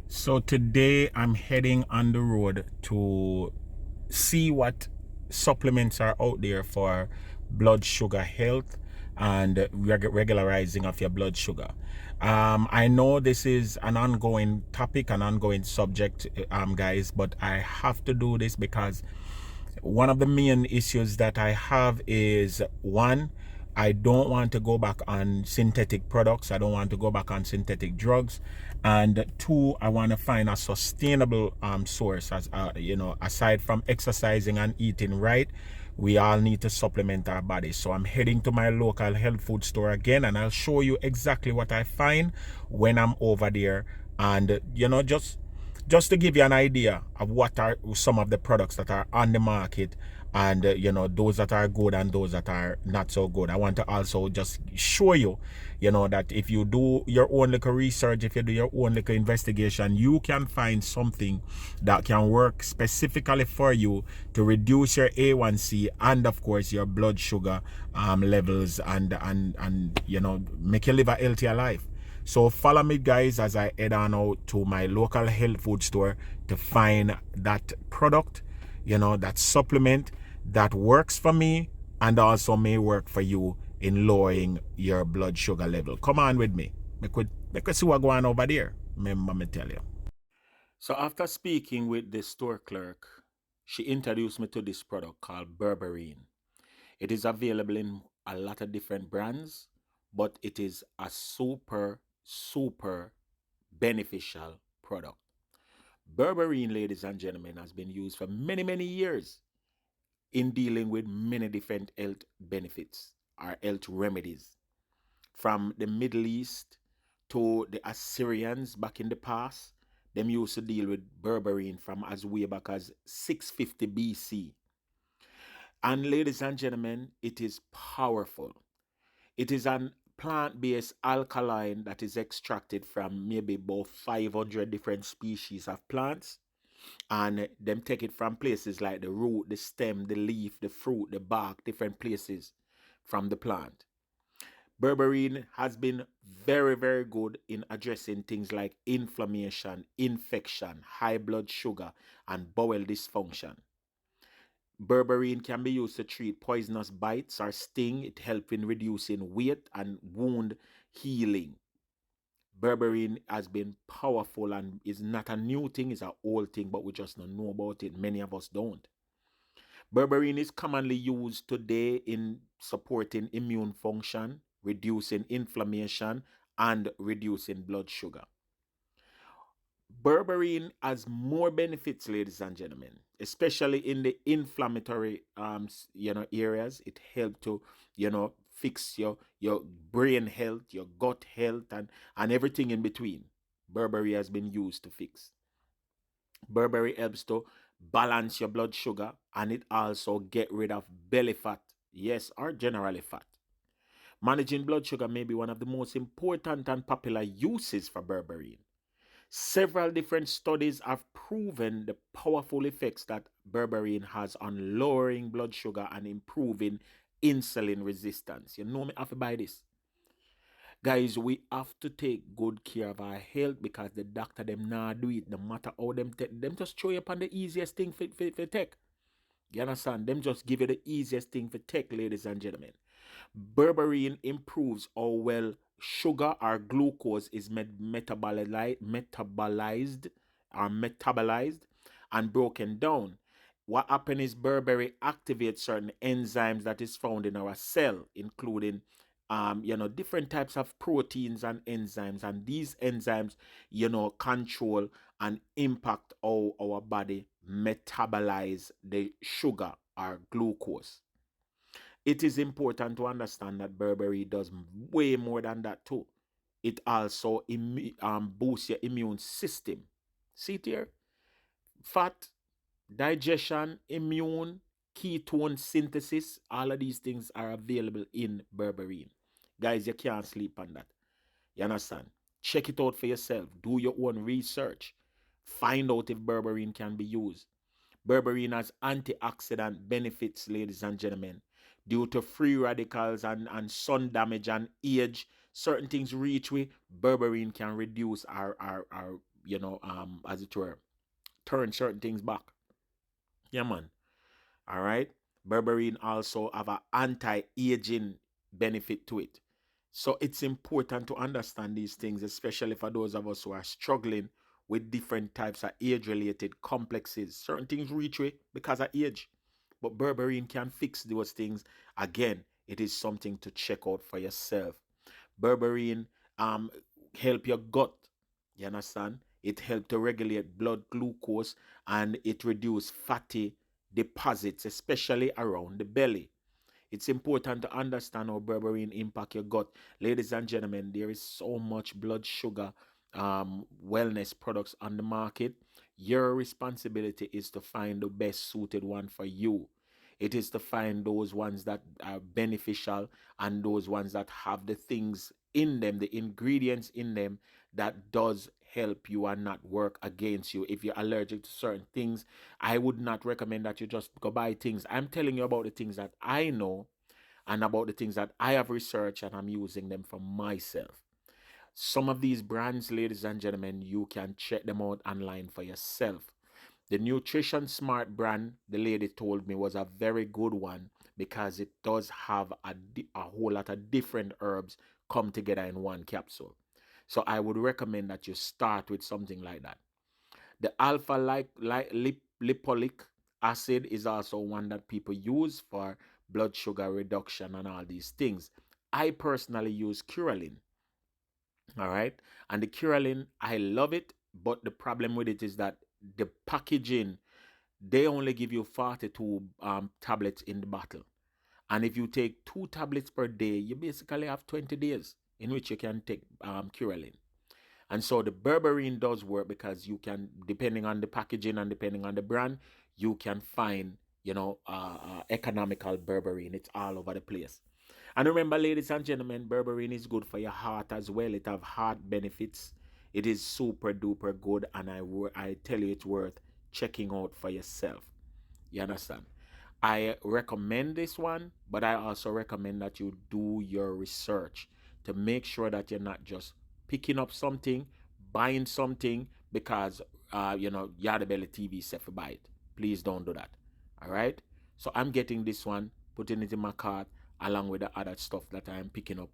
So today I'm heading on the road to see what supplements are out there for blood sugar health and regularizing of your blood sugar. I know this is an ongoing topic, an ongoing subject, guys, but I have to do this because one of the main issues that I have is one, I don't want to go back on synthetic products. I don't want to go back on synthetic drugs. And two, I want to find a sustainable source. As aside from exercising and eating right, we all need to supplement our bodies. So I'm heading to my local health food store again, and I'll show you exactly what I find when I'm over there. And just to give you an idea of what are some of the products that are on the market, and those that are good and those that are not so good. I want to also just show you, that if you do your own little research, if you do your own little investigation, you can find something that can work specifically for you to reduce your A1C and of course your blood sugar levels, and make you live a healthier life. So follow me, guys, as I head on out to my local health food store to find that product, that supplement that works for me and also may work for you in lowering your blood sugar level. Come on with me. Make we see what's going on over there. Remember me tell you. So after speaking with the store clerk, she introduced me to this product called berberine. It is available in a lot of different brands, but it is a super beneficial product. Berberine, ladies and gentlemen, has been used for many years in dealing with many different health benefits or health remedies. From the Middle East to the Assyrians back in the past, them used to deal with berberine from as way back as 650 BC. And ladies and gentlemen, it is powerful. It is an plant-based alkaline that is extracted from maybe about 500 different species of plants, and them take it from places like the root, the stem, the leaf, the fruit, the bark, different places from the plant. Berberine has been very good in addressing things like inflammation, infection, high blood sugar, and bowel dysfunction. Berberine can be used to treat poisonous bites or sting. It helps in reducing weight and wound healing. Berberine has been powerful and is not a new thing, it's an old thing, but we just don't know about it. Many of us don't. Berberine is commonly used today in supporting immune function, reducing inflammation, and reducing blood sugar. Berberine has more benefits, ladies and gentlemen, especially in the inflammatory areas. It helps to fix your brain health, your gut health, and everything in between. Berberry has been used to fix. Berberry helps to balance your blood sugar, and it also get rid of belly fat, yes, or generally fat. Managing blood sugar may be one of the most important and popular uses for berberine. Several different studies have proven the powerful effects that berberine has on lowering blood sugar and improving insulin resistance. You know me have to buy this. Guys, we have to take good care of our health because the doctor them not do it. No matter how them take, them just show you upon the easiest thing for take. You understand? Them just give you the easiest thing for take, ladies and gentlemen. Berberine improves how well sugar or glucose is metabolized and broken down. What happens is berberry activates certain enzymes that is found in our cell, including different types of proteins and enzymes, and these enzymes control and impact how our body metabolize the sugar or glucose. It is important to understand that berberry does way more than that too. It also boosts your immune system. See it here? Fat, digestion, immune, ketone synthesis, all of these things are available in berberine. Guys, you can't sleep on that. You understand? Check it out for yourself. Do your own research. Find out if berberine can be used. Berberine has antioxidant benefits, ladies and gentlemen. Due to free radicals and sun damage and age, certain things reach we, berberine can reduce our as it were, turn certain things back. Yeah, man. All right. Berberine also have an anti-aging benefit to it. So it's important to understand these things, especially for those of us who are struggling with different types of age-related complexes. Certain things reach way because of age, but berberine can fix those things. Again, it is something to check out for yourself. Berberine um help your gut. You understand? It help to regulate blood glucose and it reduce fatty deposits, especially around the belly. It's important to understand how berberine impact your gut. Ladies and gentlemen, there is so much blood sugar wellness products on the market. Your responsibility is to find the best suited one for you. It is to find those ones that are beneficial and those ones that have the things in them, the ingredients in them that does help you and not work against you. If you're allergic to certain things, I would not recommend that you just go buy things. I'm telling you about the things that I know and about the things that I have researched and I'm using them for myself. Some of these brands, ladies and gentlemen, you can check them out online for yourself. The Nutrition Smart brand, the lady told me, was a very good one because it does have a whole lot of different herbs come together in one capsule. So I would recommend that you start with something like that. The alpha lipolic acid is also one that people use for blood sugar reduction and all these things. I personally use Curalin. All right. And the Curalin, I love it. But the problem with it is that the packaging, they only give you 42 tablets in the bottle. And if you take 2 tablets per day, you basically have 20 days in which you can take Curalin. And so the berberine does work because you can, depending on the packaging and depending on the brand, you can find, economical berberine. It's all over the place. And remember, ladies and gentlemen, berberine is good for your heart as well. It have heart benefits. It is super duper good, and I tell you, it's worth checking out for yourself. You understand? I recommend this one, but I also recommend that you do your research to make sure that you're not just picking up something, buying something because Yardie Belly TV said for buy it. Please don't do that. All right. So I'm getting this one, putting it in my cart along with the other stuff that I'm picking up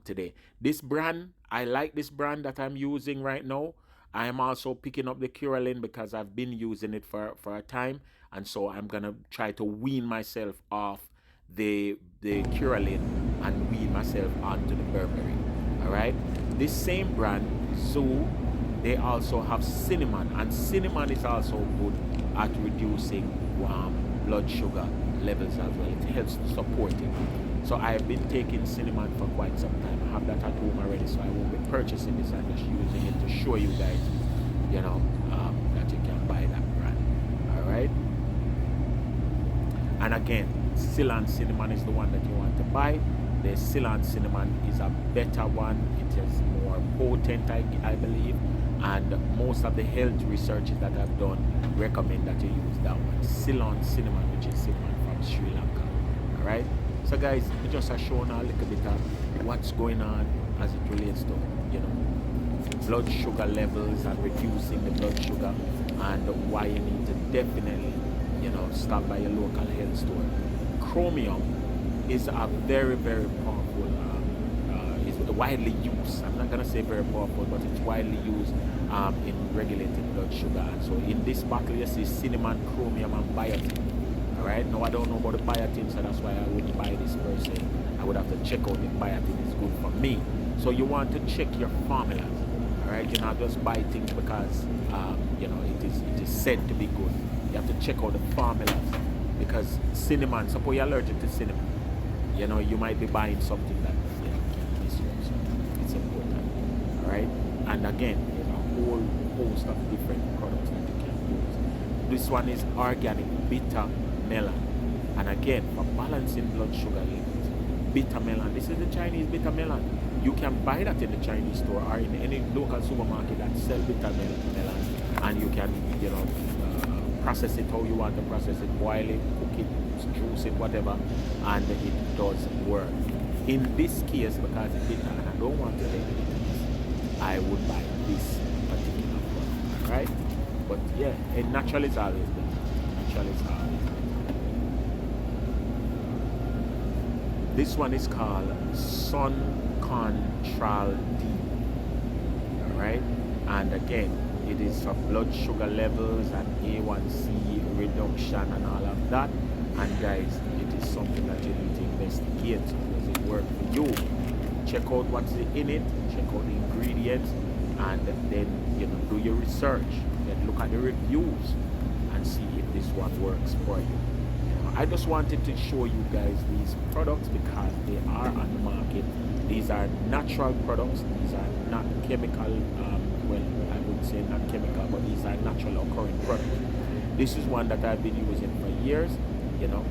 today. This brand, I like this brand that I'm using right now. I am also picking up the Curalin because I've been using it for a time, and so I'm gonna try to wean myself off the Curalin and wean myself onto the berberine. All right. This same brand, Zoo, they also have cinnamon, and cinnamon is also good at reducing blood sugar levels as well. It helps to support it. So I have been taking cinnamon for quite some time. I have that at home already, so I won't be purchasing this. I'm just using it to show you guys, that you can buy that brand. All right. And again, Ceylon cinnamon is the one that you want to buy. The Ceylon cinnamon is a better one. It is more potent, I believe. And most of the health researches that I've done recommend that you use that one. Ceylon cinnamon, which is cinnamon from Sri Lanka. All right. So guys, we just are showing a little bit of what's going on as it relates to, blood sugar levels and reducing the blood sugar, and why you need to definitely, stop by your local health store. Chromium is a very, very powerful, is widely used. I'm not going to say very powerful, but it's widely used in regulating blood sugar. And so in this bottle, you see cinnamon, chromium, and biotin. All right. Now, I don't know about the biotin, so that's why I wouldn't buy this per se. I would have to check out if biotin is good for me. So you want to check your formulas. All right. You're not just buy things because, it is said to be good. You have to check out the formulas, because cinnamon, suppose you're allergic to cinnamon, you might be buying something that can miss you. So it's important. All right. And again, there's a whole host of different products that you can use. This one is organic bitter melon, and again, for balancing blood sugar levels. Bitter melon. This is the Chinese bitter melon. You can buy that in the Chinese store or in any local supermarket that sell bitter melon, and you can, process it how you want to process it, boil it, cook it, juice it, whatever, and it does work. In this case, because it's bitter and I don't want to take bitterness, I would buy this particular But yeah, natural is always better. Natural is always better. This one is called Sun Control D. Alright? And again, it is for blood sugar levels and A1C reduction and all of that. And guys, it is something that you need to investigate. Does it work for you? Check out what's in it, check out the ingredients, and then do your research. Then look at the reviews and see if this one works for you. I just wanted to show you guys these products because they are on the market. These are natural products. These are not chemical. Well, I would say not chemical, but these are natural occurring products. This is one that I've been using for years.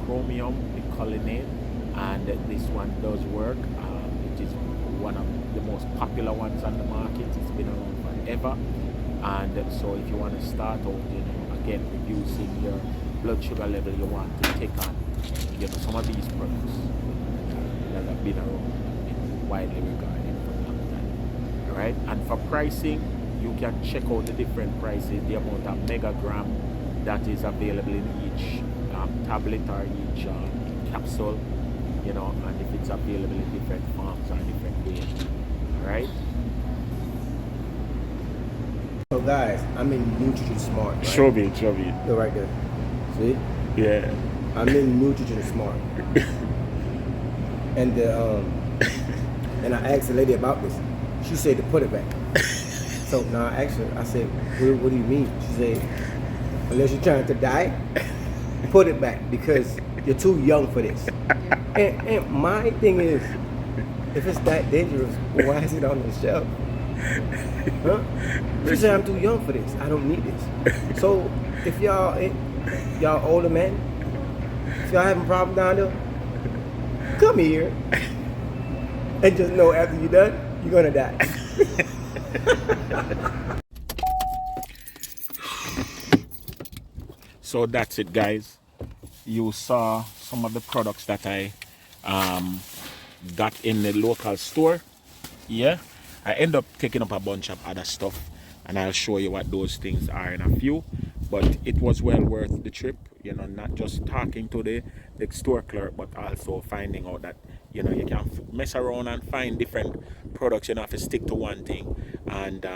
Chromium, picolinate, and this one does work. It is one of the most popular ones on the market. It's been around forever. And so if you want to start out, again, reducing your blood sugar level, you want to take on, some of these products that have been around and widely regarded for a long time. All right. And for pricing, you can check out the different prices, the amount of megagram that is available in each tablet or each capsule, and if it's available in different forms or different ways. All right. So guys, I'm in Nutrition Smart. Right? Show me. Go right there. See? Yeah. I'm in Nutrition Smart. And and I asked the lady about this. She said to put it back. So now I asked her, I said, what do you mean? She said, unless you're trying to die, put it back because you're too young for this. And my thing is, if it's that dangerous, why is it on the shelf? Huh? She said, I'm too young for this. I don't need this. So if y'all older men, if y'all having a problem down there, come here and just know after you're done, you're gonna die. So that's it, guys. You saw some of the products that I got in the local store. Yeah, I end up taking up a bunch of other stuff, and I'll show you what those things are in a few. But it was well worth the trip, not just talking to the store clerk, but also finding out that you can mess around and find different products. You don't have to stick to one thing, and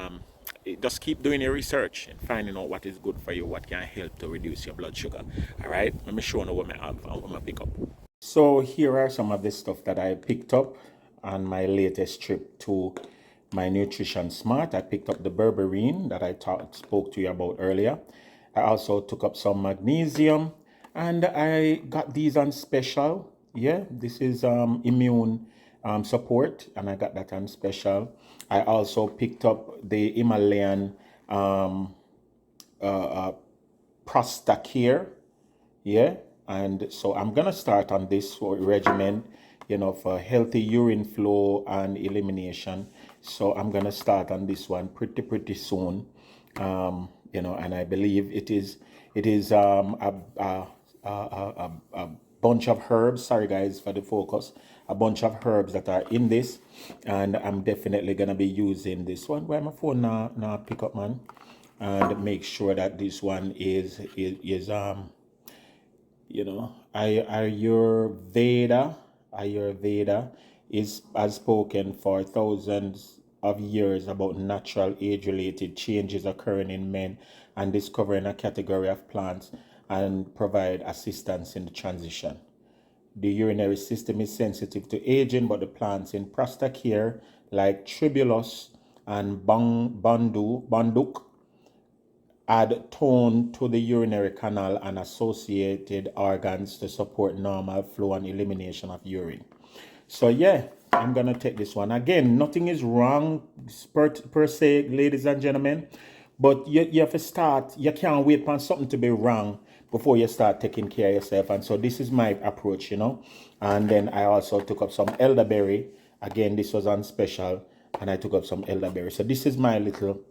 just keep doing your research and finding out what is good for you, what can help to reduce your blood sugar. All right, let me show you what I have and what I pick up. So here are some of the stuff that I picked up on my latest trip to my Nutrition Smart. I picked up the berberine that I spoke to you about earlier. I also took up some magnesium, and I got these on special. Yeah, this is immune support, and I got that on special. I also picked up the Himalayan Prostacare. Yeah, and so I'm gonna start on this regimen, for healthy urine flow and elimination. So I'm gonna start on this one pretty soon. And I believe it is a bunch of herbs. Sorry guys for the focus. A bunch of herbs that are in this, and I'm definitely gonna be using this one. Where my phone now pick up, man, and make sure that this one is Ayurveda has spoken for thousands of years about natural age-related changes occurring in men and discovering a category of plants and provide assistance in the transition. The urinary system is sensitive to aging, but the plants in Prostacare like Tribulus and Banduk add tone to the urinary canal and associated organs to support normal flow and elimination of urine. So yeah, I'm gonna take this one. Again, nothing is wrong per se, ladies and gentlemen, but you have to start. You can't wait for something to be wrong before you start taking care of yourself. And so this is my approach, And then I also took up some elderberry. Again, this was on special, and I took up some elderberry. So this is my little,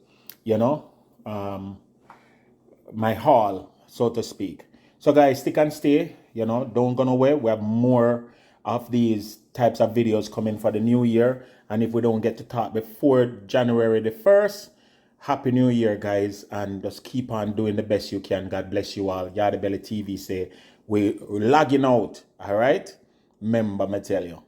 my haul, so to speak. So guys, stick and stay, don't go nowhere. We have more of these types of videos coming for the new year, and if we don't get to talk before January the 1st, Happy New Year, guys, and just keep on doing the best you can. God bless you all. Yardie Belly TV say we're logging out. All right, remember me tell you.